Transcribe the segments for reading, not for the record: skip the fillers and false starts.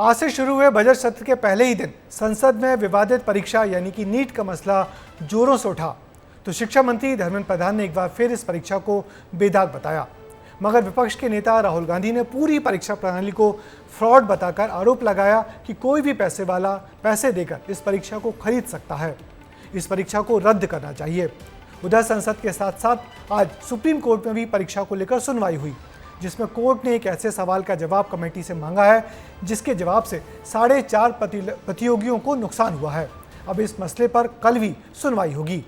आज से शुरू हुए बजट सत्र के पहले ही दिन संसद में विवादित परीक्षा यानी कि नीट का मसला जोरों से उठा। तो शिक्षा मंत्री धर्मेंद्र प्रधान ने एक बार फिर इस परीक्षा को बेदाग बताया, मगर विपक्ष के नेता राहुल गांधी ने पूरी परीक्षा प्रणाली को फ्रॉड बताकर आरोप लगाया कि कोई भी पैसे वाला पैसे देकर इस परीक्षा को खरीद सकता है। इस परीक्षा को रद्द करना चाहिए। उधर संसद के साथ साथ आज सुप्रीम कोर्ट में भी परीक्षा को लेकर सुनवाई हुई, जिसमें कोर्ट ने एक ऐसे सवाल का जवाब कमेटी से मांगा है जिसके जवाब से 4.5 प्रतियोगियों को नुकसान हुआ है। अब इस मसले पर कल भी सुनवाई होगी।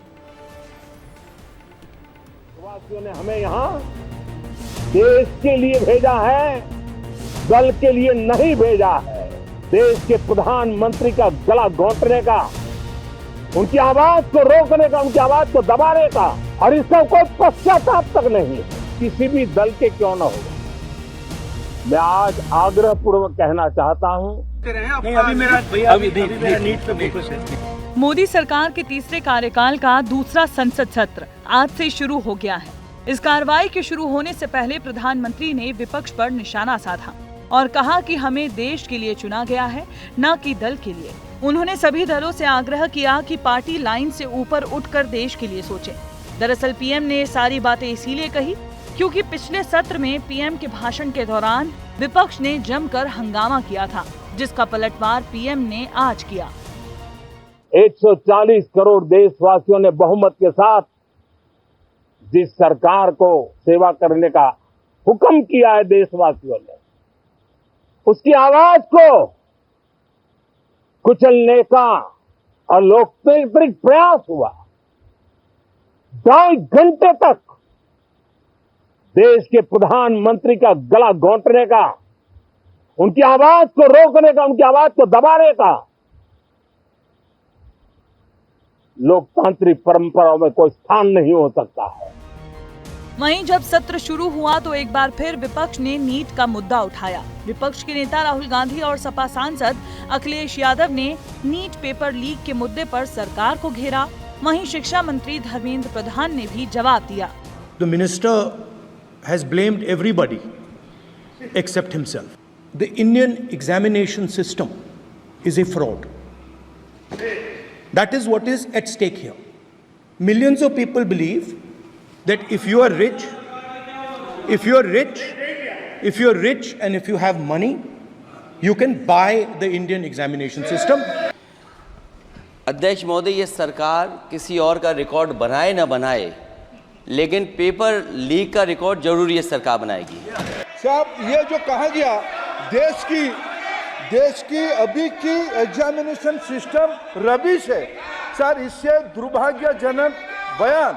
प्रवासियों ने हमें यहाँ देश के लिए भेजा है, दल के लिए नहीं भेजा है। देश के प्रधानमंत्री का गला घोंटने का, उनकी आवाज को रोकने का, उनकी आवाज को दबाने का, और इसका कोई पश्चाताप तक नहीं है, किसी भी दल के क्यों ना हो। मैं आज आग्रह पूर्वक कहना चाहता हूं, अभी नीट पे फोकस है। मोदी सरकार के तीसरे कार्यकाल का दूसरा संसद सत्र आज से शुरू हो गया है। इस कार्रवाई के शुरू होने से पहले प्रधानमंत्री ने विपक्ष पर निशाना साधा और कहा कि हमें देश के लिए चुना गया है, न कि दल के लिए। उन्होंने सभी दलों से आग्रह किया कि पार्टी लाइन से ऊपर उठकर देश के लिए सोचें। दरअसल पीएम ने सारी बातें इसीलिए कही क्योंकि पिछले सत्र में पीएम के भाषण के दौरान विपक्ष ने जमकर हंगामा किया था, जिसका पलटवार पीएम ने आज किया। 140 करोड़ देशवासियों ने बहुमत के साथ जिस सरकार को सेवा करने का हुक्म किया है देशवासियों ने, उसकी आवाज को कुचलने का और लोकतांत्रिक प्रयास हुआ। 2.5 घंटे तक देश के प्रधानमंत्री का गला घोंटने का, उनकी आवाज को रोकने का, उनकी आवाज को दबाने का लोकतांत्रिक परंपराओं में कोई स्थान नहीं हो सकता है। वहीं जब सत्र शुरू हुआ तो एक बार फिर विपक्ष ने नीट का मुद्दा उठाया। विपक्ष के नेता राहुल गांधी और सपा सांसद अखिलेश यादव ने नीट पेपर लीक के मुद्दे पर सरकार को घेरा। वहीं शिक्षा मंत्री धर्मेंद्र प्रधान ने भी जवाब दिया। The minister has blamed everybody except himself. The Indian examination system is a fraud. That is what is at stake here. Millions of people believe that if you are rich and if you have money, you can buy the Indian examination system. अध्यक्ष महोदय, ये सरकार किसी और का record बनाए न बनाए, लेकिन पेपर लीक का रिकॉर्ड जरूर ये सरकार बनाएगी। साहब, ये जो कहा गया देश की अभी की एग्जामिनेशन सिस्टम रबिश है सर, इससे दुर्भाग्यजनक बयान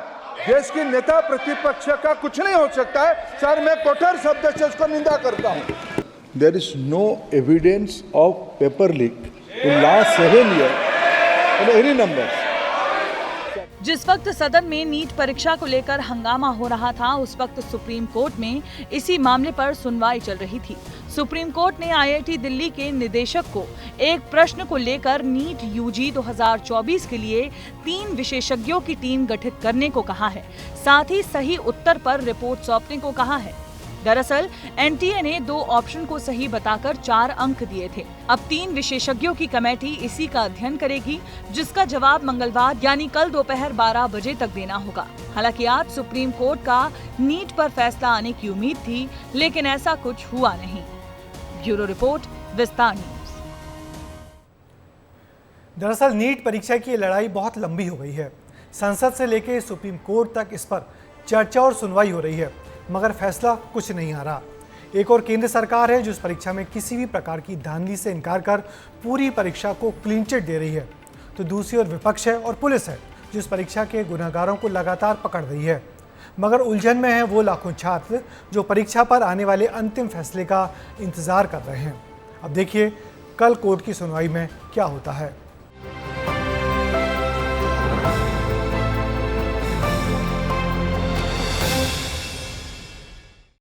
देश की नेता प्रतिपक्ष का कुछ नहीं हो सकता है सर। मैं कठोर शब्द से इसको निंदा करता हूँ। There is no evidence of paper leak in last 7 years in any numbers. जिस वक्त सदन में नीट परीक्षा को लेकर हंगामा हो रहा था, उस वक्त सुप्रीम कोर्ट में इसी मामले पर सुनवाई चल रही थी। सुप्रीम कोर्ट ने आईआईटी दिल्ली के निदेशक को एक प्रश्न को लेकर नीट यूजी 2024 के लिए 3 विशेषज्ञों की टीम गठित करने को कहा है। साथ ही सही उत्तर पर रिपोर्ट सौंपने को कहा है। दरअसल एनटीए ने 2 ऑप्शन को सही बताकर 4 अंक दिए थे। अब 3 विशेषज्ञों की कमेटी इसी का अध्ययन करेगी, जिसका जवाब मंगलवार यानी कल दोपहर 12 बजे तक देना होगा। हालांकि आज सुप्रीम कोर्ट का नीट पर फैसला आने की उम्मीद थी, लेकिन ऐसा कुछ हुआ नहीं। ब्यूरो रिपोर्ट, विस्तार न्यूज। दरअसल नीट परीक्षा की लड़ाई बहुत लंबी हो गई है। संसद से लेकर सुप्रीम कोर्ट तक इस पर चर्चा और सुनवाई हो रही है, मगर फैसला कुछ नहीं आ रहा। एक और केंद्र सरकार है जो इस परीक्षा में किसी भी प्रकार की धांधली से इनकार कर पूरी परीक्षा को क्लीन चिट दे रही है, तो दूसरी ओर विपक्ष है और पुलिस है जो इस परीक्षा के गुनहगारों को लगातार पकड़ रही है। मगर उलझन में है वो लाखों छात्र जो परीक्षा पर आने वाले अंतिम फैसले का इंतजार कर रहे हैं। अब देखिए कल कोर्ट की सुनवाई में क्या होता है।